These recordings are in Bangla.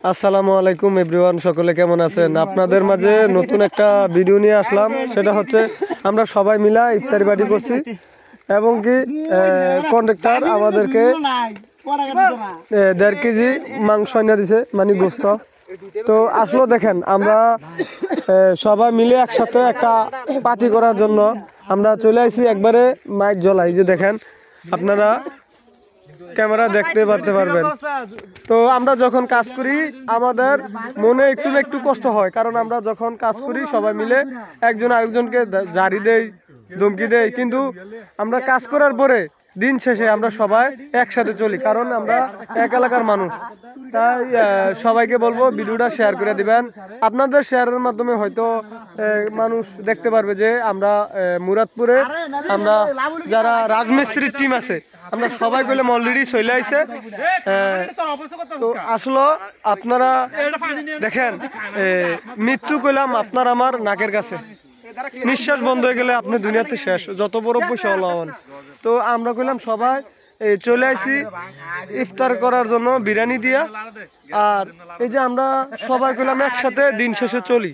আসসালামু আলাইকুম এভরিওয়ান, সকলে কেমন আছেন? আপনাদের মাঝে নতুন একটা ভিডিও নিয়ে আসলাম। সেটা হচ্ছে আমরা সবাই মিলা ইফতারি পার্টি করছি এবং কি কন্ট্রাক্টর আমাদেরকে 1.5 কেজি মাংস এনে দিছে, মানে গোস্ত। তো আসলে দেখেন, আমরা সবাই মিলে একসাথে একটা পার্টি করার জন্য আমরা চলে আসি একবারে মাইক জ্বলাই। যে দেখেন, আপনারা ক্যামেরা দেখতে পারবেন। তো আমরা যখন কাজ করি আমাদের মনে একটু না একটু কষ্ট হয়, কারণ আমরা যখন কাজ করি সবাই মিলে একজন আরেকজনকে জারি দেই, ধমকি দেই, কিন্তু আমরা কাজ করার পরে দিন শেষে আমরা সবাই একসাথে চলি, কারণ আমরা এক এলাকার মানুষ। তাই সবাইকে বলবো ভিডিওটা শেয়ার করে দিবেন। আপনাদের শেয়ারের মাধ্যমে হয়তো মানুষ দেখতে পারবে যে আমরা মুরাদপুরে আমরা যারা রাজমিস্ত্রির টিম আছে আমরা সবাই কইলাম অলরেডি চলে আইছে। তো আসলে আপনারা দেখেন, মৃত্যু কইলাম আপনার আমার নাকের কাছে, নিঃশ্বাস বন্ধ হয়ে গেলে আপনি দুনিয়াতে শেষ, যত বড় পয়সা হলো। তো আমরা কইলাম সবাই চলে আসি ইফতার করার জন্য বিরিয়ানি দিয়া। আর এই যে আমরা সবাই কইলাম একসাথে দিন শেষে চলি।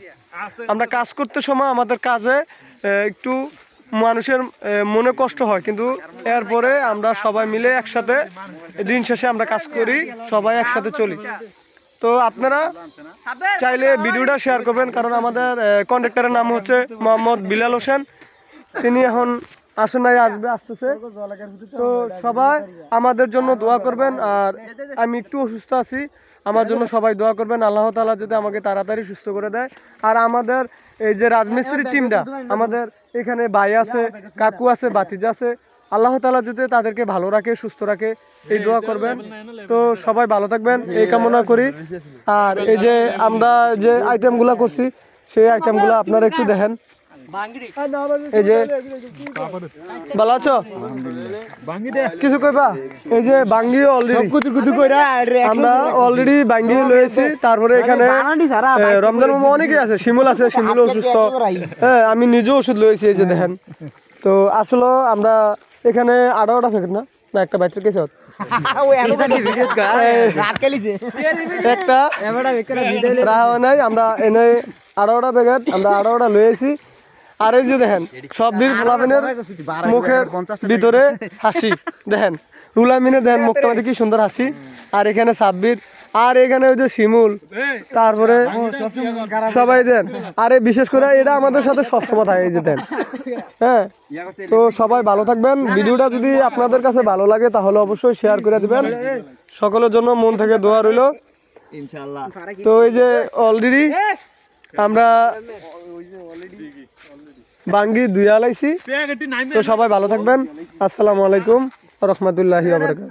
আমরা কাজ করতে সময় আমাদের কাজে একটু মানুষের মনে কষ্ট হয়, কিন্তু এরপরে আমরা সবাই মিলে একসাথে দিন শেষে আমরা কাজ করি, সবাই একসাথে চলি। তো আপনারা চাইলে ভিডিওটা শেয়ার করবেন, কারণ আমাদের কন্ট্রাক্টরের নাম হচ্ছে মোহাম্মদ বিলাল হোসেন। তিনি এখন আসেন নাই, আসতেছে। তো সবাই আমাদের জন্য দোয়া করবেন। আর আমি একটু অসুস্থ আছি, আমার জন্য সবাই দোয়া করবেন। আল্লাহ তাআলা যদি আমাকে তাড়াতাড়ি সুস্থ করে দেয়। আর আমাদের এই যে রাজমিস্ত্রির টিমটা, আমাদের এখানে ভাই আছে, কাকু আছে, ভাতিজা আছে, আল্লাহ তাআলা যদি তাদেরকে ভালো রাখে, সুস্থ রাখে, এই দোয়া করবেন। তো সবাই ভালো থাকবেন এই কামনা করি। আর এই যে আমরা যে আইটেমগুলো করছি সেই আইটেমগুলো আপনারা একটু দেখেন। এই যে ভালো আছো? কিছু কইবা? এই যে বাঙ্গি আমরা অলরেডি বাঙ্গি লয়েছি। তারপরে এখানে রমজান মামা অনেকে আছে, শিমুল আছে, শিমুল অসুস্থ। হ্যাঁ, আমি নিজেও ওষুধ লয়েছি, এই যে দেখেন। তো আসলে আমরা এখানে 18টা প্যাকেট না একটা বাইকের কেছে একটা রাহা নাই, আমরা এনে 18টা প্যাকেট আমরা 18টা লয়েছি। আর এই যে দেখেন, সব বীর ফলাফেনের মুখের ভিতরে হাসি দেখেন, রুলামিনে দেখেন মুখটা কি সুন্দর হাসি। আর এখানে সাব্বির, আর এখানে ওই যে শিমুল, তারপরে সবাই দেন। আরে বিশেষ করে এটা আমাদের সাথে সবসময় থাকে, এই যে দেন। হ্যাঁ, তো সবাই ভালো থাকবেন। ভিডিওটা যদি আপনাদের কাছে ভালো লাগে তাহলে অবশ্যই শেয়ার করে দিবেন। সকলের জন্য মন থেকে দোয়া রইল ইনশাআল্লাহ। তো এই যে অলরেডি আমরা বাঙ্গি দুইয়া লাইছি। তো সবাই ভালো থাকবেন। আসসালামু আলাইকুম ওয়া রাহমাতুল্লাহি ওয়া বারাকাতুহু।